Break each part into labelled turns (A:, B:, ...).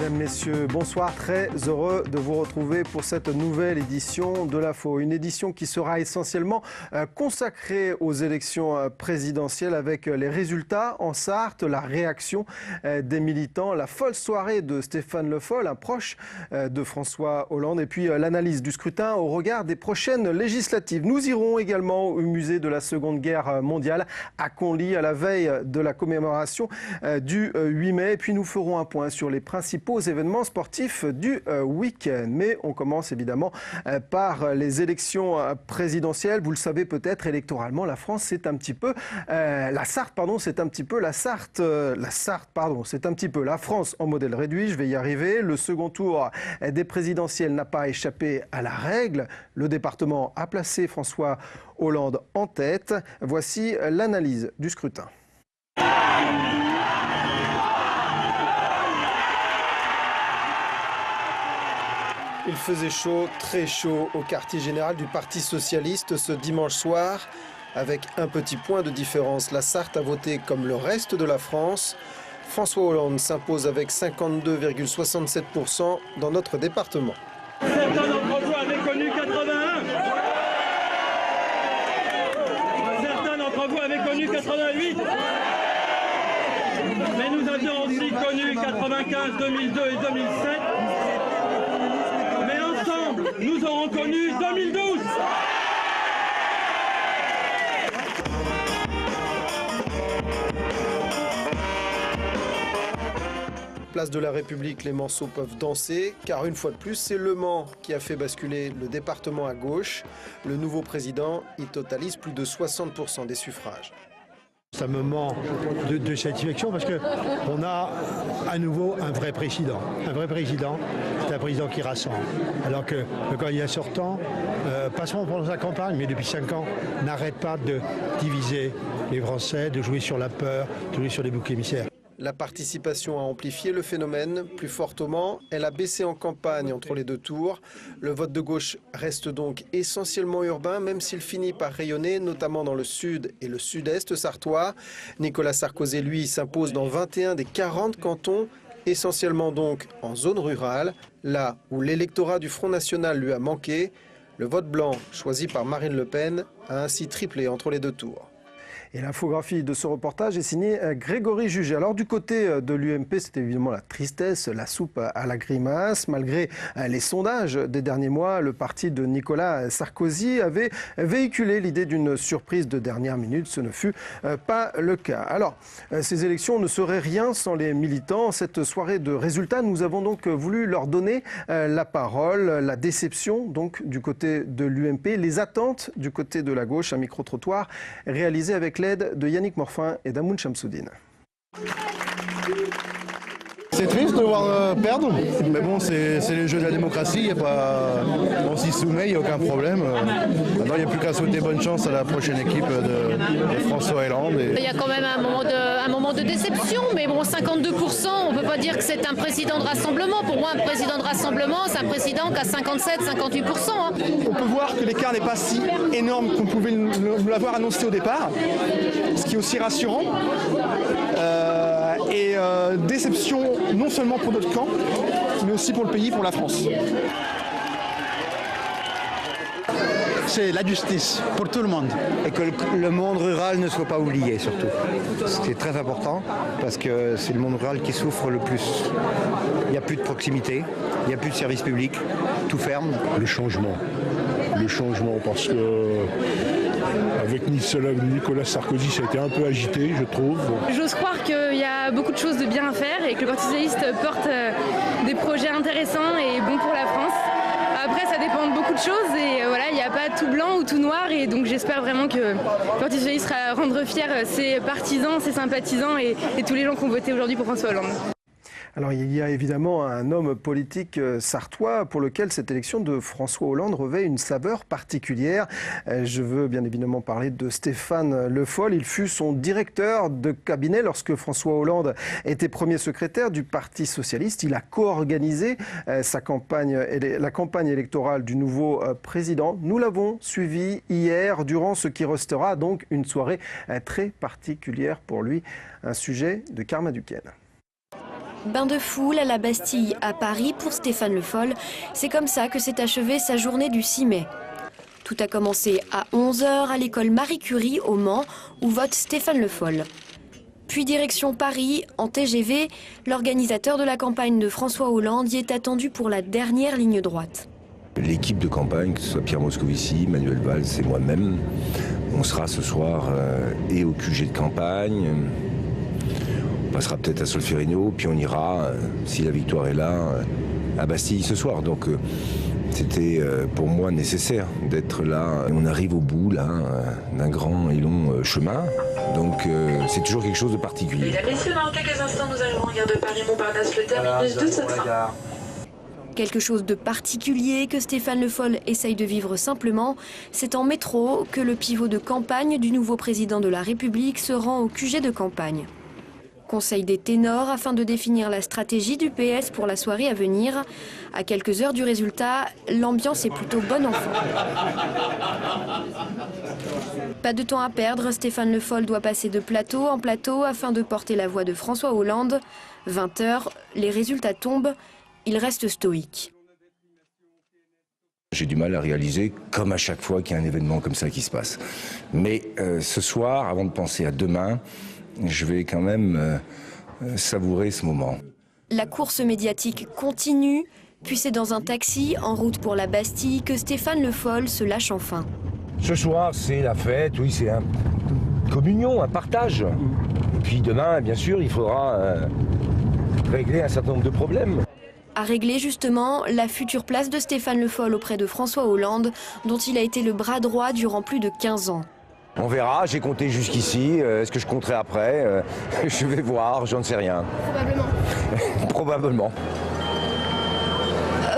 A: Mesdames, Messieurs, bonsoir. Très heureux de vous retrouver pour cette nouvelle édition de l'Info. Une édition qui sera essentiellement consacrée aux élections présidentielles avec les résultats en Sarthe, la réaction des militants, la folle soirée de Stéphane Le Foll, un proche de François Hollande, et puis l'analyse du scrutin au regard des prochaines législatives. Nous irons également au musée de la Seconde Guerre mondiale à Conly à la veille de la commémoration du 8 mai. Et puis nous ferons un point sur les principaux événements sportifs du week-end. Mais on commence évidemment par les élections présidentielles. Vous le savez peut-être, électoralement, la France, c'est un petit peu la Sarthe, pardon, c'est un petit peu la Sarthe, c'est un petit peu la France en modèle réduit. Je vais y arriver. Le second tour des présidentielles n'a pas échappé à la règle. Le département a placé François Hollande en tête. Voici l'analyse du scrutin. Il faisait chaud, très chaud, au quartier général du Parti socialiste ce dimanche soir. Avec un petit point de différence, la Sarthe a voté comme le reste de la France. François Hollande s'impose avec 52,67% dans notre département.
B: Certains d'entre vous avaient connu 81. Certains d'entre vous avaient connu 88. Mais nous avions aussi connu 95, 2002 et 2007. Nous aurons connu 2012.
A: Place de la République, les Manceaux peuvent danser, car une fois de plus, c'est Le Mans qui a fait basculer le département à gauche. Le nouveau président y totalise plus de 60% des suffrages.
C: C'est un moment de satisfaction parce qu'on a à nouveau un vrai président. Un vrai président, c'est un président qui rassemble. Alors que le candidat sortant, pas seulement pendant sa campagne, mais depuis 5 ans, n'arrête pas de diviser les Français, de jouer sur la peur, de jouer sur les boucs émissaires.
A: La participation a amplifié le phénomène. Plus fort au Mans, elle a baissé en campagne entre les deux tours. Le vote de gauche reste donc essentiellement urbain, même s'il finit par rayonner, notamment dans le sud et le sud-est sartois. Nicolas Sarkozy, lui, s'impose dans 21 des 40 cantons, essentiellement donc en zone rurale, là où l'électorat du Front National lui a manqué. Le vote blanc, choisi par Marine Le Pen, a ainsi triplé entre les deux tours. Et l'infographie de ce reportage est signée Grégory Jugé. Alors du côté de l'UMP, c'était évidemment la tristesse, la soupe à la grimace. Malgré les sondages des derniers mois, le parti de Nicolas Sarkozy avait véhiculé l'idée d'une surprise de dernière minute. Ce ne fut pas le cas. Alors, ces élections ne seraient rien sans les militants. Cette soirée de résultats, nous avons donc voulu leur donner la parole. La déception donc du côté de l'UMP, les attentes du côté de la gauche. Un micro-trottoir réalisé avec l'aide de Yannick Morfin et d'Amoun Chamsoudine.
D: C'est triste de voir perdre, mais bon, c'est les jeux de la démocratie, on s'y soumet, il n'y a aucun problème. Maintenant, il n'y a plus qu'à souhaiter bonne chance à la prochaine équipe de François Hollande.
E: Il y a quand même un moment de déception, mais bon, 52%, on ne peut pas dire que c'est un président de rassemblement. Pour moi, un président de rassemblement, c'est un président qui a 57-58%. Hein.
F: On peut voir que l'écart n'est pas si énorme qu'on pouvait nous l'avoir annoncé au départ, ce qui est aussi rassurant. Déception non seulement pour notre camp, mais aussi pour le pays, pour la France.
G: C'est la justice pour tout le monde. Et que le monde rural ne soit pas oublié surtout. C'est très important parce que c'est le monde rural qui souffre le plus. Il n'y a plus de proximité, il n'y a plus de service public, tout ferme.
H: Le changement parce que avec Nicolas Sarkozy, ça a été un peu agité, je trouve.
I: J'ose croire qu'il y a beaucoup de choses de bien à faire et que le Parti socialiste porte des projets intéressants et bons pour la France. Après, ça dépend de beaucoup de choses et voilà, il n'y a pas tout blanc ou tout noir et donc j'espère vraiment que le Parti socialiste sera rendre fier ses partisans, ses sympathisants et tous les gens qui ont voté aujourd'hui pour François Hollande.
A: Alors il y a évidemment un homme politique sartois pour lequel cette élection de François Hollande revêt une saveur particulière. Je veux bien évidemment parler de Stéphane Le Foll. Il fut son directeur de cabinet lorsque François Hollande était premier secrétaire du Parti socialiste. Il a co-organisé la campagne électorale du nouveau président. Nous l'avons suivi hier durant ce qui restera donc une soirée très particulière pour lui. Un sujet de Karma Duquesne.
J: Bain de foule à la Bastille à Paris pour Stéphane Le Foll. C'est comme ça que s'est achevée sa journée du 6 mai. Tout a commencé à 11 h à l'école Marie Curie au Mans où vote Stéphane Le Foll. Puis direction Paris, en TGV, l'organisateur de la campagne de François Hollande y est attendu pour la dernière ligne droite.
K: L'équipe de campagne, que ce soit Pierre Moscovici, Manuel Valls et moi-même, on sera ce soir et au QG de campagne. On passera peut-être à Solferino, puis on ira, si la victoire est là, à Bastille ce soir. Donc c'était pour moi nécessaire d'être là. On arrive au bout là d'un grand et long chemin. Donc c'est toujours quelque chose de particulier.
L: Mesdames et messieurs, dans quelques instants, nous arriverons en gare de Paris-Montparnasse, le terminus de ce train.
J: Quelque chose de particulier que Stéphane Le Foll essaye de vivre simplement, c'est en métro que le pivot de campagne du nouveau président de la République se rend au QG de campagne. Conseil des ténors afin de définir la stratégie du PS pour la soirée à venir. À quelques heures du résultat, l'ambiance est plutôt bonne enfant. Pas de temps à perdre, Stéphane Le Foll doit passer de plateau en plateau afin de porter la voix de François Hollande. 20 h, les résultats tombent, il reste stoïque.
K: J'ai du mal à réaliser, comme à chaque fois qu'il y a un événement comme ça qui se passe. Mais ce soir, avant de penser à demain, je vais quand même savourer ce moment.
J: La course médiatique continue, puis c'est dans un taxi en route pour la Bastille que Stéphane Le Foll se lâche enfin.
K: Ce soir, c'est la fête, oui, c'est une communion, un partage. Et puis demain, bien sûr, il faudra régler un certain nombre de problèmes.
J: À régler justement la future place de Stéphane Le Foll auprès de François Hollande, dont il a été le bras droit durant plus de 15 ans.
K: On verra, j'ai compté jusqu'ici, est-ce que je compterai après je vais voir, j'en sais rien.
E: Probablement.
K: Probablement.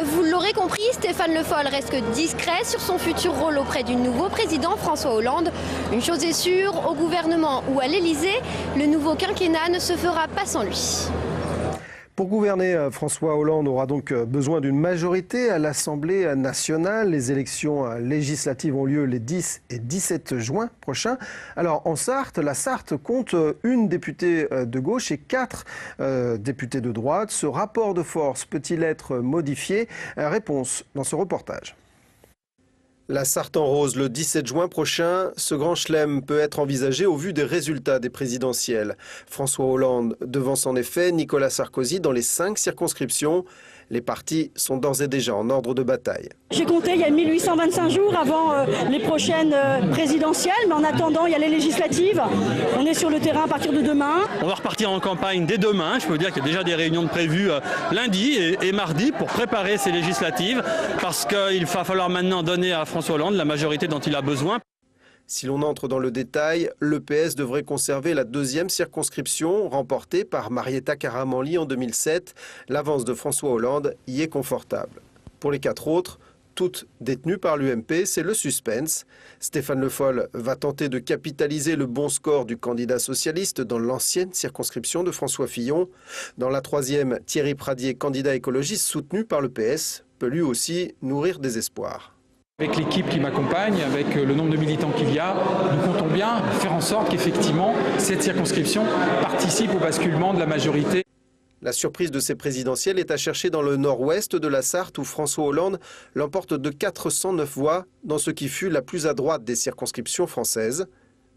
E: Vous l'aurez compris, Stéphane Le Foll reste discret sur son futur rôle auprès du nouveau président François Hollande. Une chose est sûre, au gouvernement ou à l'Elysée, le nouveau quinquennat ne se fera pas sans lui.
A: Pour gouverner, François Hollande aura donc besoin d'une majorité à l'Assemblée nationale. Les élections législatives ont lieu les 10 et 17 juin prochains. Alors en Sarthe, la Sarthe compte une députée de gauche et 4 députés de droite. Ce rapport de force peut-il être modifié? Réponse dans ce reportage. La Sarthe en rose le 17 juin prochain, ce grand chelem peut être envisagé au vu des résultats des présidentielles. François Hollande devance en effet Nicolas Sarkozy dans les 5 circonscriptions. Les partis sont d'ores et déjà en ordre de bataille.
M: J'ai compté, il y a 1825 jours avant les prochaines présidentielles, mais en attendant, il y a les législatives. On est sur le terrain à partir de demain.
B: On va repartir en campagne dès demain. Je peux vous dire qu'il y a déjà des réunions de prévues lundi et mardi pour préparer ces législatives, parce qu'il va falloir maintenant donner à François Hollande la majorité dont il a besoin.
A: Si l'on entre dans le détail, le PS devrait conserver la 2e circonscription remportée par Marietta Karamanli en 2007. L'avance de François Hollande y est confortable. Pour les 4 autres, toutes détenues par l'UMP, c'est le suspense. Stéphane Le Foll va tenter de capitaliser le bon score du candidat socialiste dans l'ancienne circonscription de François Fillon. Dans la 3e, Thierry Pradier, candidat écologiste soutenu par le PS, peut lui aussi nourrir des espoirs.
N: Avec l'équipe qui m'accompagne, avec le nombre de militants qu'il y a, nous comptons bien faire en sorte qu'effectivement cette circonscription participe au basculement de la majorité.
A: La surprise de ces présidentielles est à chercher dans le nord-ouest de la Sarthe où François Hollande l'emporte de 409 voix dans ce qui fut la plus à droite des circonscriptions françaises.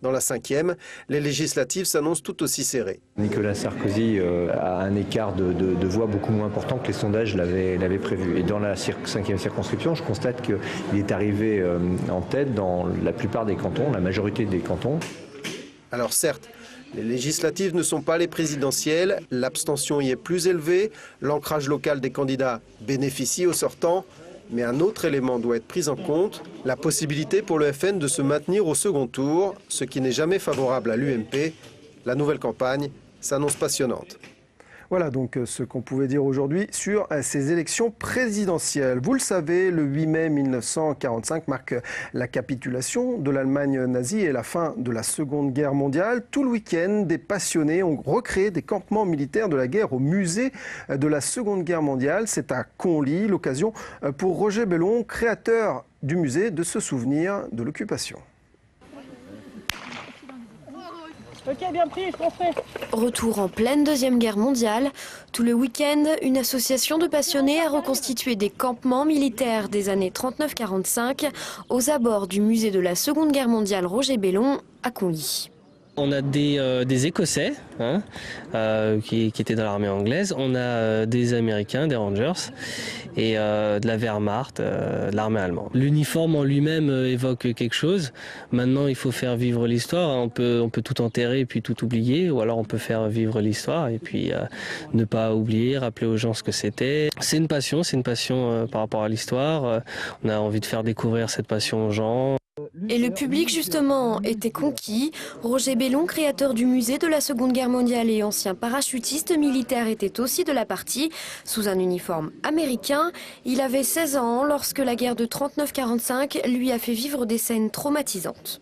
A: Dans la 5e, les législatives s'annoncent tout aussi serrées.
O: Nicolas Sarkozy a un écart de voix beaucoup moins important que les sondages l'avaient prévu. Et dans la 5e circonscription, je constate qu'il est arrivé en tête dans la plupart des cantons, la majorité des cantons.
A: Alors certes, les législatives ne sont pas les présidentielles, l'abstention y est plus élevée, l'ancrage local des candidats bénéficie aux sortants. Mais un autre élément doit être pris en compte, la possibilité pour le FN de se maintenir au second tour, ce qui n'est jamais favorable à l'UMP. La nouvelle campagne s'annonce passionnante. Voilà donc ce qu'on pouvait dire aujourd'hui sur ces élections présidentielles. Vous le savez, le 8 mai 1945 marque la capitulation de l'Allemagne nazie et la fin de la Seconde Guerre mondiale. Tout le week-end, des passionnés ont recréé des campements militaires de la guerre au musée de la Seconde Guerre mondiale. C'est à Conly, l'occasion pour Roger Bellon, créateur du musée, de se souvenir de l'occupation.
M: Ok, bien pris, je comprends.
J: Retour en pleine Deuxième Guerre mondiale. Tout le week-end, une association de passionnés a reconstitué des campements militaires des années 39-45 aux abords du musée de la Seconde Guerre mondiale Roger Bellon à Conly.
P: On a des Écossais qui étaient dans l'armée anglaise, on a des Américains, des Rangers et de la Wehrmacht, de l'armée allemande. L'uniforme en lui-même évoque quelque chose. Maintenant, il faut faire vivre l'histoire. On peut tout enterrer et puis tout oublier, ou alors on peut faire vivre l'histoire et puis ne pas oublier, rappeler aux gens ce que c'était. C'est une passion par rapport à l'histoire. On a envie de faire découvrir cette passion aux gens.
J: Et le public, justement, était conquis. Roger Bellon, créateur du musée de la Seconde Guerre mondiale et ancien parachutiste militaire, était aussi de la partie. Sous un uniforme américain, il avait 16 ans lorsque la guerre de 39-45 lui a fait vivre des scènes traumatisantes.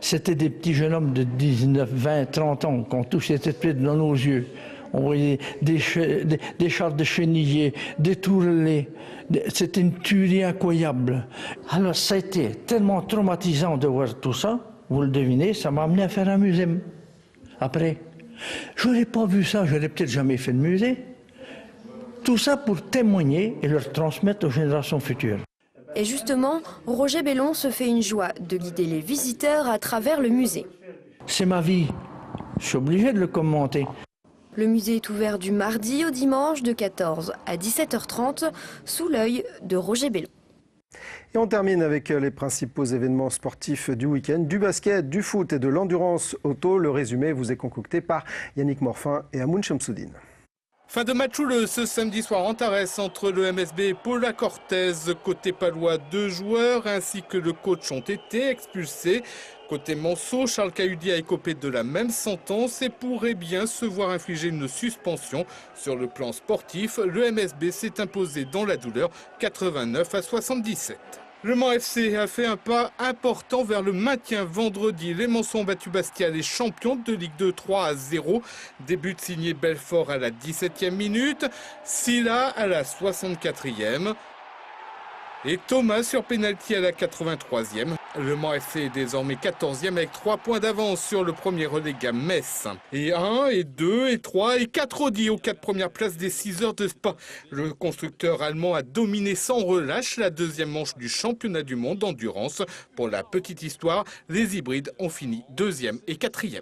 Q: C'était des petits jeunes hommes de 19, 20, 30 ans qui ont touché cette plaie dans nos yeux. On voyait des chars de chenillés, des tourelets. C'était une tuerie incroyable. Alors ça a été tellement traumatisant de voir tout ça, vous le devinez, ça m'a amené à faire un musée. Après, je n'aurais pas vu ça, je n'aurais peut-être jamais fait de musée. Tout ça pour témoigner et le transmettre aux générations futures.
J: Et justement, Roger Bellon se fait une joie de guider les visiteurs à travers le musée.
Q: C'est ma vie, je suis obligé de le commenter.
J: Le musée est ouvert du mardi au dimanche de 14 à 17h30 sous l'œil de Roger Bellon.
A: Et on termine avec les principaux événements sportifs du week-end, du basket, du foot et de l'endurance auto. Le résumé vous est concocté par Yannick Morfin et Amoun Chamsoudine.
R: Fin de match houleux ce samedi soir en Tarès entre le MSB et Paula Cortez. Côté palois, 2 joueurs ainsi que le coach ont été expulsés. Côté Manceau, Charles Cahudi a écopé de la même sentence et pourrait bien se voir infliger une suspension. Sur le plan sportif, le MSB s'est imposé dans la douleur 89-77. Le Mans FC a fait un pas important vers le maintien vendredi. Les Manceaux ont battu Bastia, les champions de Ligue 2 3-0. Début signé Belfort à la 17e minute, Silla à la 64e. Et Thomas sur pénalty à la 83e. Le Mans FC est désormais 14e avec 3 points d'avance sur le premier relégat Metz. Et 1, et 2, et 3, et 4 Audi aux 4 premières places des 6 heures de Spa. Le constructeur allemand a dominé sans relâche la deuxième manche du championnat du monde d'endurance. Pour la petite histoire, les hybrides ont fini 2e et 4e.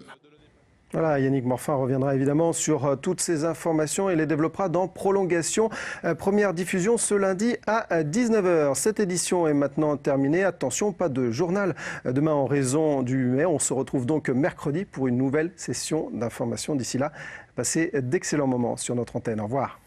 A: Voilà, Yannick Morfin reviendra évidemment sur toutes ces informations et les développera dans Prolongation. Première diffusion ce lundi à 19h. Cette édition est maintenant terminée. Attention, pas de journal demain en raison du mai. On se retrouve donc mercredi pour une nouvelle session d'information. D'ici là, passez d'excellents moments sur notre antenne. Au revoir.